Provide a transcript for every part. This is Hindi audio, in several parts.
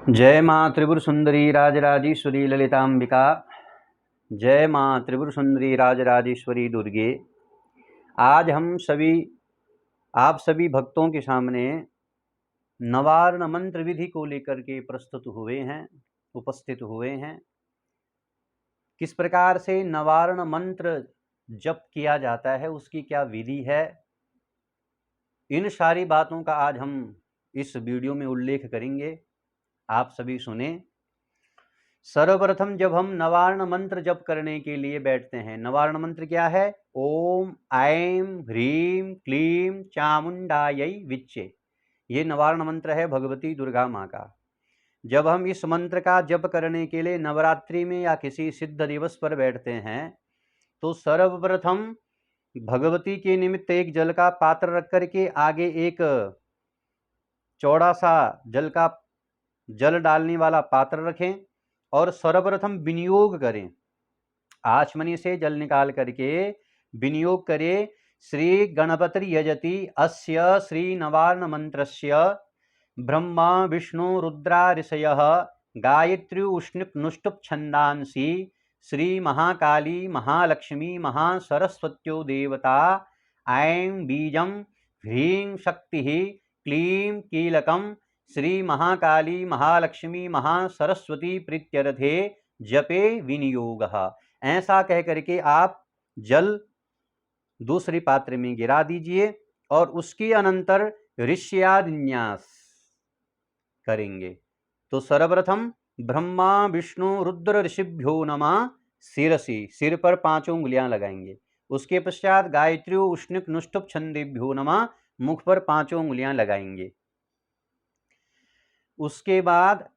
जय माँ त्रिपुर सुंदरी राजराजेश्वरी ललितांबिका। जय माँ त्रिपुर सुंदरी राजराजेश्वरी दुर्गे। आज आप सभी भक्तों के सामने नवारण मंत्र विधि को लेकर के उपस्थित हुए हैं। किस प्रकार से नवारण मंत्र जप किया जाता है, उसकी क्या विधि है, इन सारी बातों का आज हम इस वीडियो में उल्लेख करेंगे। आप सभी सुने। सर्वप्रथम जब हम नवारण मंत्र जप करने के लिए बैठते हैं, नवारण मंत्र क्या है? ओम ऐं ह्रीं क्लीं चामुंडायै विच्चे। ये नवारण मंत्र है भगवती दुर्गा माँ का। जब हम इस मंत्र का जप करने के लिए नवरात्रि में या किसी सिद्ध दिवस पर बैठते हैं तो सर्वप्रथम भगवती के निमित्त एक जल का पात्र रख करके आगे एक चौड़ा सा जल डालने वाला पात्र रखें और सर्वप्रथम विनियोग करें। आचमनी से जल निकाल करके विनियोग करें। श्री गणपति यजति अस्य श्री नवारण मंत्रस्य ब्रह्मा विष्णु रुद्रा ऋषयः गायत्री उष्णुप छंदांसी श्री महाकाली महालक्ष्मी महासरस्वत्यो देवता ऐं बीजं ह्रीं शक्ति क्लीं कीलकं श्री महाकाली महालक्ष्मी महासरस्वती प्रीत्यर्थे जपे विनियोगः। ऐसा कह करके आप जल दूसरे पात्र में गिरा दीजिए और उसके अनंतर ऋष्यादिन्यास करेंगे। तो सर्वप्रथम ब्रह्मा विष्णु रुद्र ऋषिभ्यो नमः शिरसि, सिर पर 5 उंगलियां लगाएंगे। उसके पश्चात गायत्री उष्णिक नुष्टुप छंदेभ्यो नमः, मुख पर 5 उंगलियां लगाएंगे। उसके बाद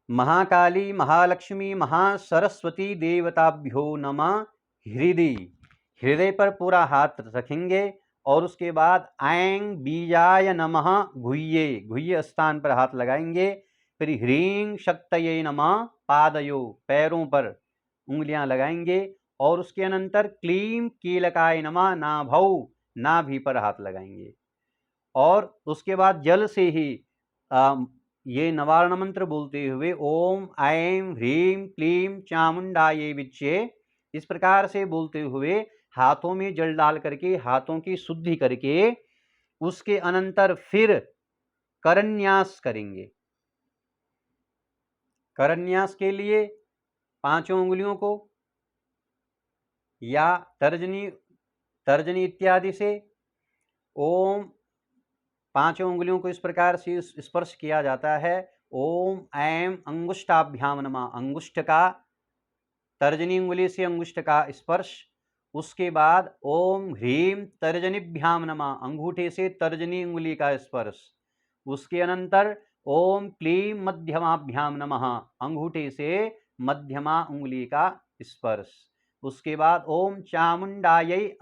महाकाली महालक्ष्मी महासरस्वती देवताभ्यो नमः हृदय पर पूरा हाथ रखेंगे और उसके बाद ऐं बीजाय नमः घुह्ये स्थान पर हाथ लगाएंगे। फिर ह्रीं शक्तये नमः पादयो, पैरों पर उंगलियां लगाएंगे और उसके अनंतर क्लीं कीलकाय नमः नाभौ, नाभि पर हाथ लगाएंगे। और उसके बाद जल से ही ये नवारण मंत्र बोलते हुए ओम ऐं ह्रीं क्लीं चामुंडायै विच्चे, इस प्रकार से बोलते हुए हाथों में जल डाल करके हाथों की शुद्धि करके उसके अनंतर फिर करन्यास करेंगे। करन्यास के लिए 5 उंगलियों को या तर्जनी इत्यादि से ओम 5 उंगलियों को इस प्रकार से स्पर्श किया जाता है। ओम ऐं अंगुष्ठाभ्याम नमः, अंगुष्ठ का तर्जनी उंगली से अंगुष्ठ का स्पर्श। उसके बाद ओम ह्रीं तर्जनीभ्याम नमः, अंगूठे से तर्जनी उंगली का स्पर्श। उसके अनंतर ओम क्लीं मध्यमाभ्याम नमः, अंगूठे से मध्यमा उंगली का स्पर्श। उसके बाद ओम चामुंडायै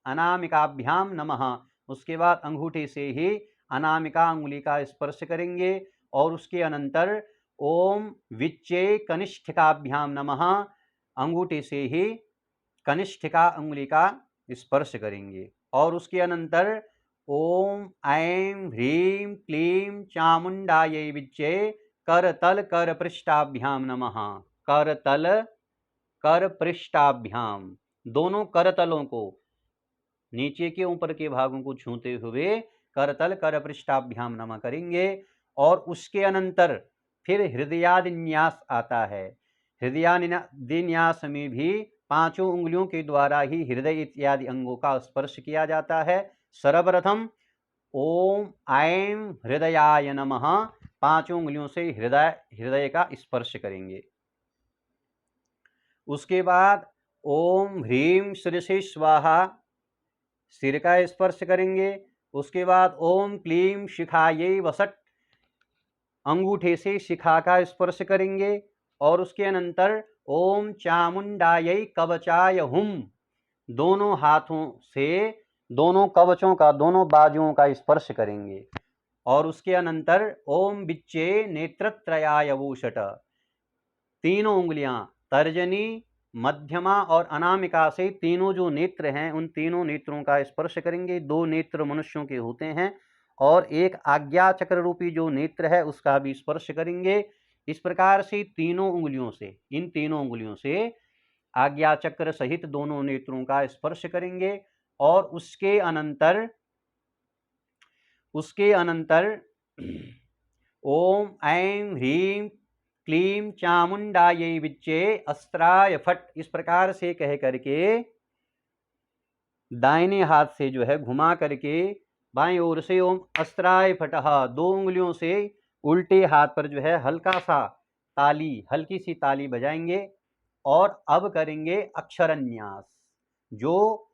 अनामिकाभ्याम नमः, उसके बाद अंगूठे से ही अनामिका उंगली का स्पर्श करेंगे। और उसके अनंतर ओम विच्चे कनिष्ठिकाभ्याम नमः, अंगूठे से ही कनिष्ठिका उंगली का स्पर्श करेंगे। और उसके अनंतर ओम ऐं ह्रीं क्लीं चामुंडायै विच्चे करतल कर पृष्ठाभ्याम नमः, करतल कर पृष्ठाभ्याम, दोनों करतलों को नीचे के ऊपर के भागों को छूते हुए करतल कर पृष्ठाभ्याम नमः करेंगे। और उसके अनंतर फिर हृदयादिन्यास आता है। हृदयादिन्यास में भी 5 उंगलियों के द्वारा ही हृदय इत्यादि अंगों का स्पर्श किया जाता है। सर्वप्रथम ओम ऐं हृदयाय नमः, 5 उंगलियों से हृदय का स्पर्श करेंगे। उसके बाद ओम ह्रीं शिरसे स्वाहा, सिर का स्पर्श करेंगे। उसके बाद ओम क्लीं शिखायै वसट, अंगूठे से शिखा का स्पर्श करेंगे। और उसके अनंतर ओम चामुंडायै कवचाय हुम, दोनों हाथों से दोनों कवचों का, दोनों बाजुओं का स्पर्श करेंगे। और उसके अनंतर ओम बिच्चे नेत्रत्रयाय वूषट, तीनों उंगलियां तर्जनी मध्यमा और अनामिका से तीनों जो नेत्र हैं उन तीनों नेत्रों का स्पर्श करेंगे। 2 नेत्र मनुष्यों के होते हैं और एक आज्ञा चक्र रूपी जो नेत्र है उसका भी स्पर्श करेंगे। इस प्रकार से तीनों उंगलियों से, इन तीनों उंगलियों से आज्ञा चक्र सहित दोनों नेत्रों का स्पर्श करेंगे और उसके अनंतर ओम ऐं ह्रीं क्लीं चामुंडायै विच्चे अस्त्राय फट, इस प्रकार से कह करके दाहिने हाथ से जो है घुमा करके बाएं ओर से ओम अस्त्राय फटः, दो उंगलियों से उल्टे हाथ पर जो है हल्का सा ताली, हल्की सी ताली बजाएंगे और अब करेंगे अक्षरन्यास। जो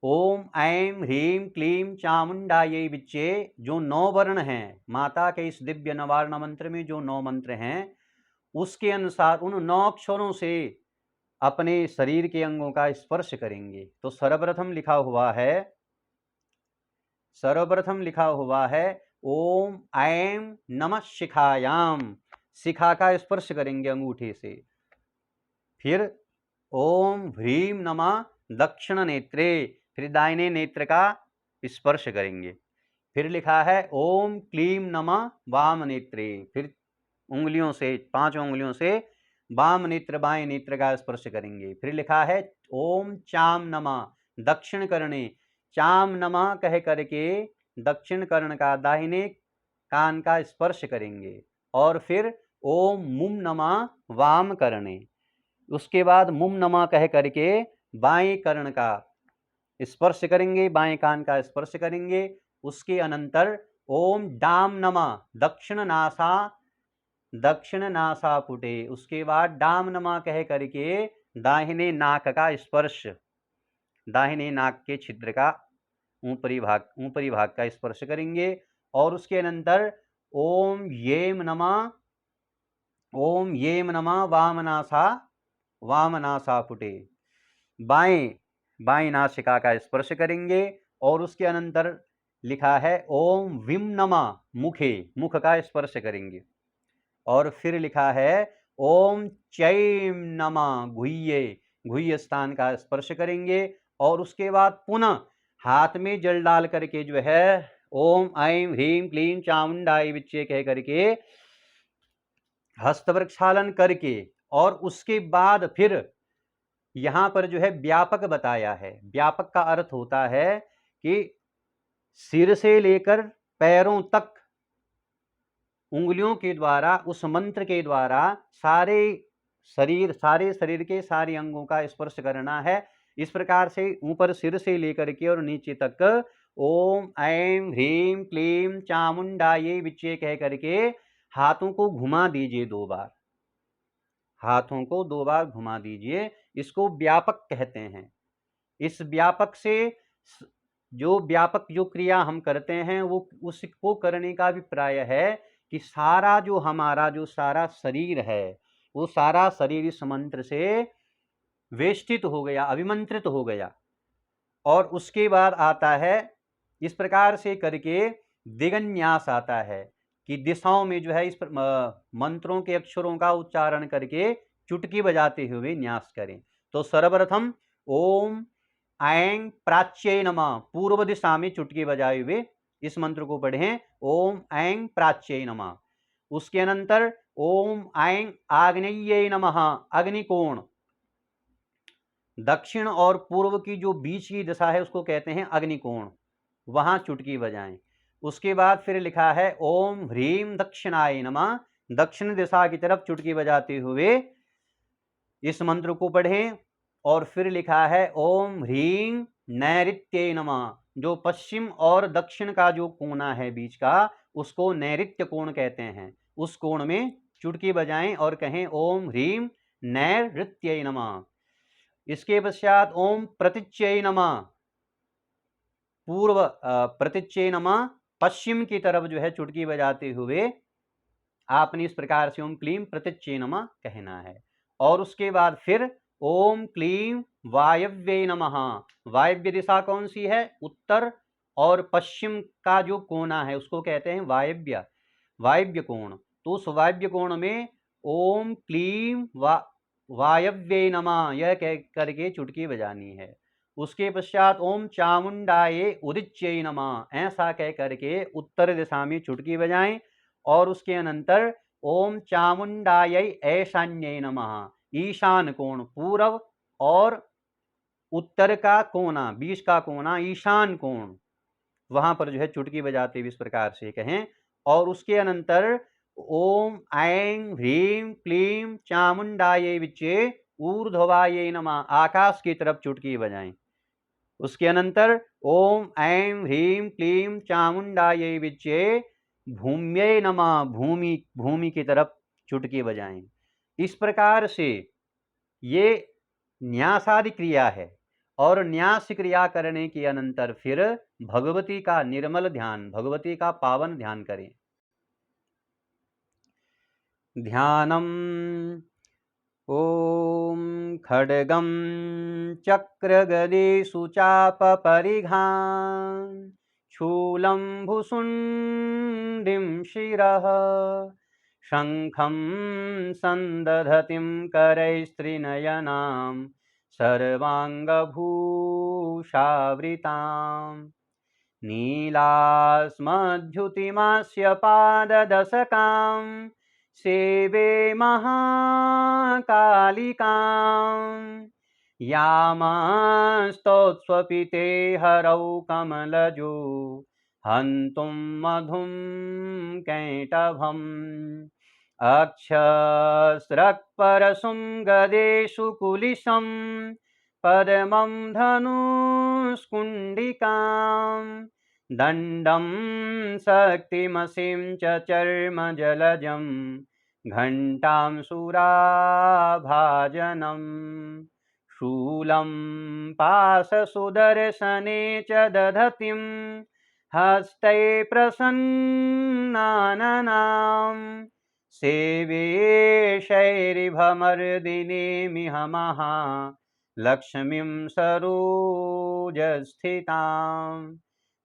ओम ऐं ह्रीं क्लीं चामुंडायै विच्चे जो 9 वर्ण हैं, माता के इस दिव्य नवार्ण मंत्र में जो 9 मंत्र हैं, उसके अनुसार उन 9 अक्षरों से अपने शरीर के अंगों का स्पर्श करेंगे। तो सर्वप्रथम लिखा हुआ है ओम ऐं नमः शिखायाम, शिखा का स्पर्श करेंगे अंगूठे से। फिर ओम ह्रीं नमः दक्षिण नेत्रे, फिर दाहिने नेत्र का स्पर्श करेंगे। फिर लिखा है ओम क्लीं नमः वाम नेत्रे, फिर उंगलियों से, 5 उंगलियों से वाम नेत्र, बाएं नेत्र का स्पर्श करेंगे। फिर लिखा है ओम चाम नमः दक्षिण कर्णे, चाम नमः कह करके दक्षिण कर्ण का, दाहिने कान का स्पर्श करेंगे। और फिर ओम मुम नमः वाम कर्णे, उसके बाद मुम नमः कह करके बाएं कर्ण का स्पर्श करेंगे, बाएं कान का स्पर्श करेंगे। उसके अनंतर ओम डाम नमः दक्षिण नासापुटे, उसके बाद डाम नमः कह करके दाहिने नाक का स्पर्श, दाहिने नाक के छिद्र का ऊपरी भाग का स्पर्श करेंगे। और उसके अनंतर ओम येम नमः वामनासापुटे, बाएं नासिका का स्पर्श करेंगे। और उसके अनंतर लिखा है ओम विम नमः मुख का स्पर्श करेंगे। और फिर लिखा है ओम चैम नमः गुह्य स्थान का स्पर्श करेंगे। और उसके बाद पुनः हाथ में जल डाल करके जो है ओम ऐं ह्रीं क्लीं चामुंडायै विच्चे कह करके हस्त प्रक्षालन करके, और उसके बाद फिर यहां पर जो है व्यापक बताया है। व्यापक का अर्थ होता है कि सिर से लेकर पैरों तक उंगलियों के द्वारा, उस मंत्र के द्वारा सारे शरीर के सारे अंगों का स्पर्श करना है। इस प्रकार से ऊपर सिर से लेकर के और नीचे तक ओम ऐं ह्रीं क्लीं चामुंडायै विच्चे कह करके हाथों को घुमा दीजिए 2 बार, हाथों को 2 बार घुमा दीजिए। इसको व्यापक कहते हैं। इस व्यापक से जो क्रिया हम करते हैं वो उसको करने का अभिप्राय है कि सारा जो हमारा जो सारा शरीर है, वो सारा शरीर इस मंत्र से वेष्टित हो गया, अभिमंत्रित हो गया। और उसके बाद आता है, इस प्रकार से करके दिगन्यास आता है कि दिशाओं में जो है इस मंत्रों के अक्षरों का उच्चारण करके चुटकी बजाते हुए न्यास करें। तो सर्वप्रथम ओम ऐं प्राच्यै नमः, पूर्व दिशा में चुटकी बजाए हुए इस मंत्र को पढ़ें, ओम ऐं प्राच्यै नमः। उसके अनंतर ओम ऐं आग्नेयै नमः, अग्निकोण, दक्षिण और पूर्व की जो बीच की दिशा है उसको कहते हैं अग्निकोण, वहां चुटकी बजाएं। उसके बाद फिर लिखा है ओम ह्रीं दक्षिणाय नमः, दक्षिण दिशा की तरफ चुटकी बजाते हुए इस मंत्र को पढ़ें। और फिर लिखा है ओम ह्रीं नैऋत्यै नमः, जो पश्चिम और दक्षिण का जो कोना है बीच का, उसको नैऋत्य कोण कहते हैं। उस कोण में चुटकी बजाएं और कहें ओम ह्रीं नैऋत्यै नमः। इसके पश्चात ओम प्रतीच्यै नमः, प्रतीच्यै नमः, पश्चिम की तरफ जो है चुटकी बजाते हुए आपने इस प्रकार से ओम क्लीं प्रतीच्यै नमः कहना है। और उसके बाद फिर ओम क्लीं वायव्यै नमः, वायव्य दिशा कौन सी है? उत्तर और पश्चिम का जो कोना है उसको कहते हैं वायव्य कोण। तो उस वायव्य कोण में ओम क्लीं वायव्यै नमः यह कह करके चुटकी बजानी है। उसके पश्चात ओम चामुंडाये उदिच्यै नमः ऐसा कह करके उत्तर दिशा में चुटकी बजाएं और उसके अनंतर ओम चामुंडायै ऐशान्यै नमः ईशान कोण पूर्व और उत्तर का कोना बीच का कोना ईशान कोण वहां पर जो है चुटकी बजाते हुए इस प्रकार से कहें और उसके अनंतर ओम ऐं ह्रीं क्लीं चामुंडायै विच्चे ऊर्ध्वायै नमः आकाश की तरफ चुटकी बजाएं। उसके अनंतर ओम ऐं ह्रीं क्लीं चामुंडायै विच्चे भूम्यै नमः भूमि की तरफ चुटकी बजाएं। इस प्रकार से ये न्यासादि क्रिया है और न्यास क्रिया करने के अनंतर फिर भगवती का निर्मल ध्यान भगवती का पावन ध्यान करें। ध्यानम ओम खड्गम चक्रगदेषु चापपरिघां शूलं भुसुण्डिं शिरः शंखं संदधतिं करैस्त्रिनयनां सर्वाङ्गभूषावृतां नीलास्मद्युतिमास्य पाददशकां सेवे महाकालिकां यामस्तोत्स्वपि ते हरौ कमलजो हन्तुं मधुं कैटभम् अक्षस्रक्परशुं गदेषु कुलिशं पद्मं धनुष्कुण्डिकां दण्डं शक्तिमसिं च चर्मजलजं घण्टां सुराभाजनं शूलं पाशसुदर्शने च दधतिं हस्ते प्रसन्नाननां सेवे शैरिभमर्दिनीमिह लक्ष्मीं सरोजस्थितां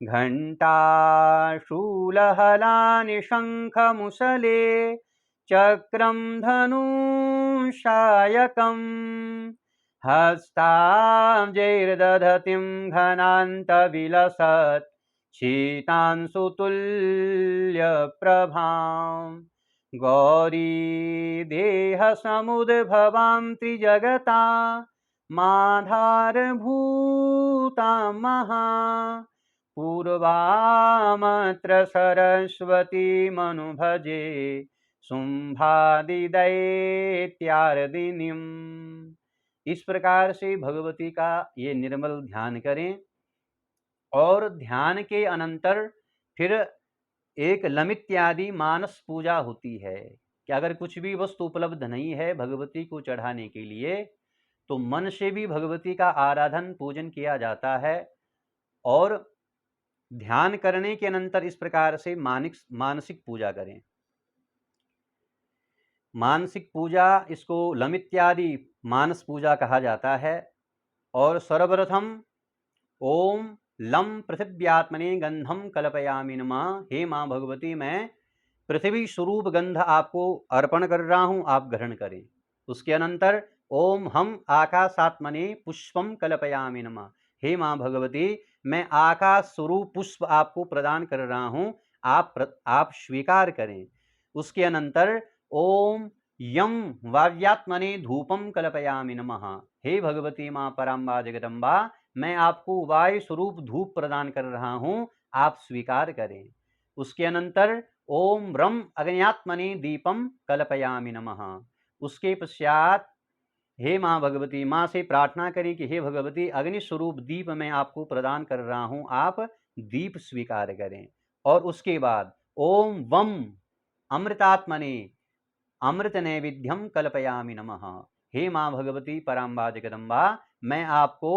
घण्टाशूलहलानि शङ्खमुसले चक्रं धनुषायकं हस्ताब्जैर्दधतिं घनान्तविलसत् शीतांशुतुल्यप्रभां गौरी देहसमुद्भवां त्रिजगता माधारभूतां महा पूर्वामत्र सरस्वतीमनुभजे शुंभादिदैत्यार्दिनीम्। इस प्रकार से भगवती का ये निर्मल ध्यान करें और ध्यान के अनंतर फिर एक लमित्यादि मानस पूजा होती है कि अगर कुछ भी वस्तु उपलब्ध नहीं है भगवती को चढ़ाने के लिए तो मन से भी भगवती का आराधन पूजन किया जाता है और ध्यान करने के अनंतर इस प्रकार से मानसिक पूजा करें। मानसिक पूजा इसको लमित्यादि मानस पूजा कहा जाता है और सर्वप्रथम ओम लम पृथिव्यात्मने गंधम कल्पयामि नमः। हे माँ भगवती मैं पृथ्वी स्वरूप गंध आपको अर्पण कर रहा हूँ, आप ग्रहण करें। उसके अनंतर ओम हम आकाशात्मने पुष्पम कल्पयामि नमः। हे माँ भगवती मैं आकाश स्वरूप पुष्प आपको प्रदान कर रहा हूँ, आप स्वीकार करें। उसके अनंतर ओम यम वाव्यात्मने धूपम कल्पयामि नमः। हे भगवती माँ पराम्बा जगदम्बा मैं आपको वायु स्वरूप धूप प्रदान कर रहा हूँ, आप स्वीकार करें। उसके अनंतर ओम रम अग्न्यात्मने दीपम कल्पयामि नमः। उसके पश्चात हे माँ भगवती माँ से प्रार्थना करें कि हे भगवती अग्नि स्वरूप दीप मैं आपको प्रदान कर रहा हूँ, आप दीप स्वीकार करें। और उसके बाद ओम वम अमृतात्मने अमृत नैवेद्यम कल्पयामि नमः। हे माँ भगवती पराम्बा जगदम्बा मैं आपको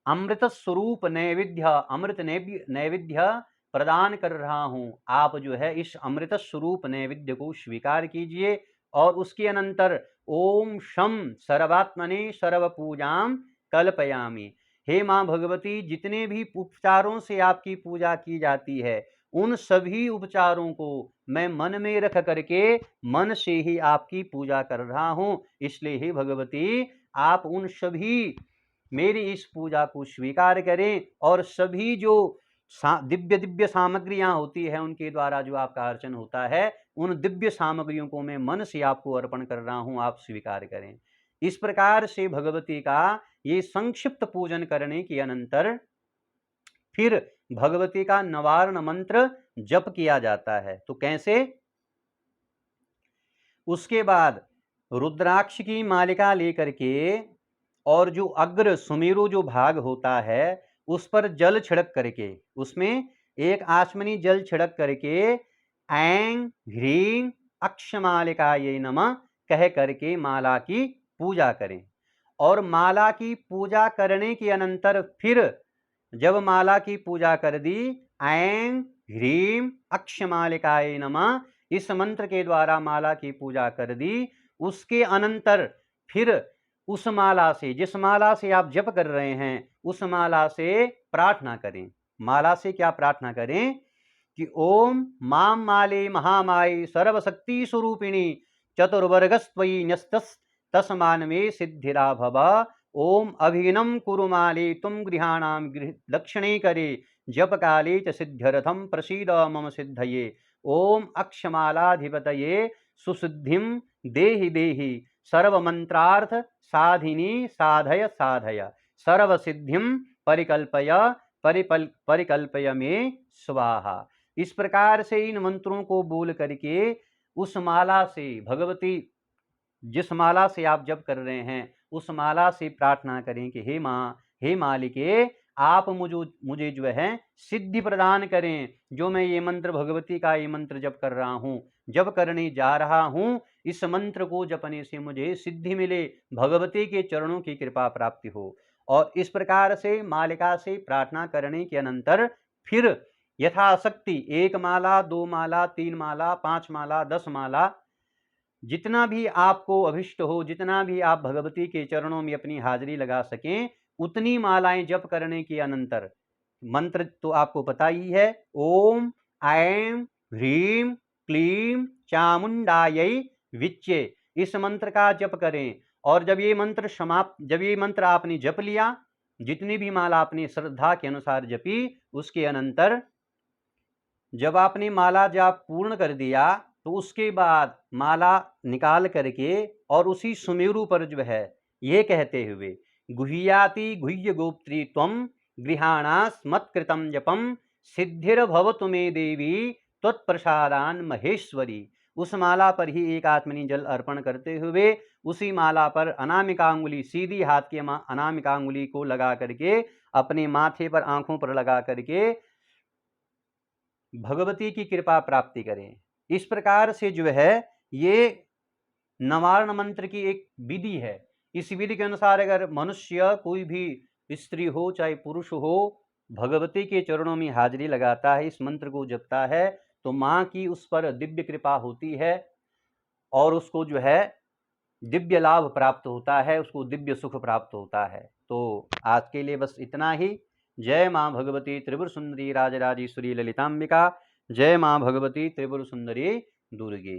अमृत स्वरूप अमृत नैवेद्य प्रदान कर रहा हूँ, आप जो है इस अमृत स्वरूप नैवेद्य को स्वीकार कीजिए। और उसके अनंतर ओम शम सर्वात्मने सर्वपूजां कल्पयामि। हे माँ भगवती जितने भी उपचारों से आपकी पूजा की जाती है उन सभी उपचारों को मैं मन में रख करके मन से ही आपकी पूजा कर रहा हूँ। इसलिए हे भगवती आप उन सभी मेरी इस पूजा को स्वीकार करें और सभी जो दिव्य दिव्य सामग्रियां होती है उनके द्वारा जो आपका अर्चन होता है, उन दिव्य सामग्रियों को मैं मन से आपको अर्पण कर रहा हूं, आप स्वीकार करें। इस प्रकार से भगवती का ये संक्षिप्त पूजन करने के अनंतर फिर भगवती का नवारण मंत्र जप किया जाता है। तो कैसे? उसके बाद रुद्राक्ष की मालिका लेकर के और जो अग्र सुमेरु जो भाग होता है उस पर जल छिड़क करके, उसमें एक आचमनी जल छिड़क करके ऐं ह्रीं अक्षमालिकायै नमः कह करके माला की पूजा करें। और माला की पूजा करने के अनंतर फिर जब माला की पूजा कर दी, ऐं ह्रीं अक्षमालिकायै नमः इस मंत्र के द्वारा माला की पूजा कर दी, उसके अनंतर फिर उस माला से, जिस माला से आप जप कर रहे हैं, उस माला से प्रार्थना करें। माला से क्या प्रार्थना करें कि ओम माम माले महामाये सर्वशक्ति स्वरूपिणी चतुर्वर्गस्त्वयि न्यस्तस् तस्मान्मे सिद्धिरा भव। ओम अभिनम कुरु माले तुम गृहाणाम दक्षिणे करे जप काले च सिद्ध्यर्थम प्रसीद मम सिद्धये। ओम अक्षमालाधिपतये सुसिद्धिं देहि देहि सर्वमंत्रार्थ साधिनी साधय साधय सर्वसिद्धिं परिकल्पय परिकल्पय में स्वाहा। इस प्रकार से इन मंत्रों को बोल करके उस माला से, भगवती जिस माला से आप जप कर रहे हैं उस माला से प्रार्थना करें कि हे माँ, हे मालिके, आप मुझे जो है सिद्धि प्रदान करें। जो मैं ये मंत्र, भगवती का ये मंत्र जप कर रहा हूँ, जप करने जा रहा हूँ, इस मंत्र को जपने से मुझे सिद्धि मिले, भगवती के चरणों की कृपा प्राप्ति हो। और इस प्रकार से मालिका से प्रार्थना करने के अनंतर फिर यथाशक्ति 1 माला, 2 माला, 3 माला, 5 माला, 10 माला, जितना भी आपको अभिष्ट हो, जितना भी आप भगवती के चरणों में अपनी हाजिरी लगा सकें, उतनी मालाएं जप करने के अनंतर, मंत्र तो आपको पता ही है, ओम ऐं ह्रीं क्लीं चामुंडायै विच्चे, इस मंत्र का जप करें। और जब ये मंत्र आपने जप लिया, जितनी भी माला आपने श्रद्धा के अनुसार जपी, उसके अनंतर जब आपने माला जाप पूर्ण कर दिया तो उसके बाद माला निकाल करके और उसी सुमेरु पर जो है ये कहते हुए गुह्याति गुह्य गोप्त्री त्वं गृहाणास्मत्कृतं जपम सिद्धिर्भवतु मे देवी त्वत्प्रसादान महेश्वरी, उस माला पर ही एक आत्मनि जल अर्पण करते हुए उसी माला पर अनामिका अंगुली, सीधी हाथ की अनामिका अंगुली को लगा करके अपने माथे पर, आंखों पर लगा करके भगवती की कृपा प्राप्ति करें। इस प्रकार से जो है ये नवारण मंत्र की एक विधि है। इस विधि के अनुसार अगर मनुष्य, कोई भी स्त्री हो चाहे पुरुष हो, भगवती के चरणों में हाजिरी लगाता है, इस मंत्र को जपता है, तो माँ की उस पर दिव्य कृपा होती है और उसको जो है दिव्य लाभ प्राप्त होता है, उसको दिव्य सुख प्राप्त होता है। तो आज के लिए बस इतना ही। जय माँ भगवती त्रिपुर सुंदरी राजराजेश्वरी ललितांबिका। जय माँ भगवती त्रिपुर सुंदरी दुर्गे।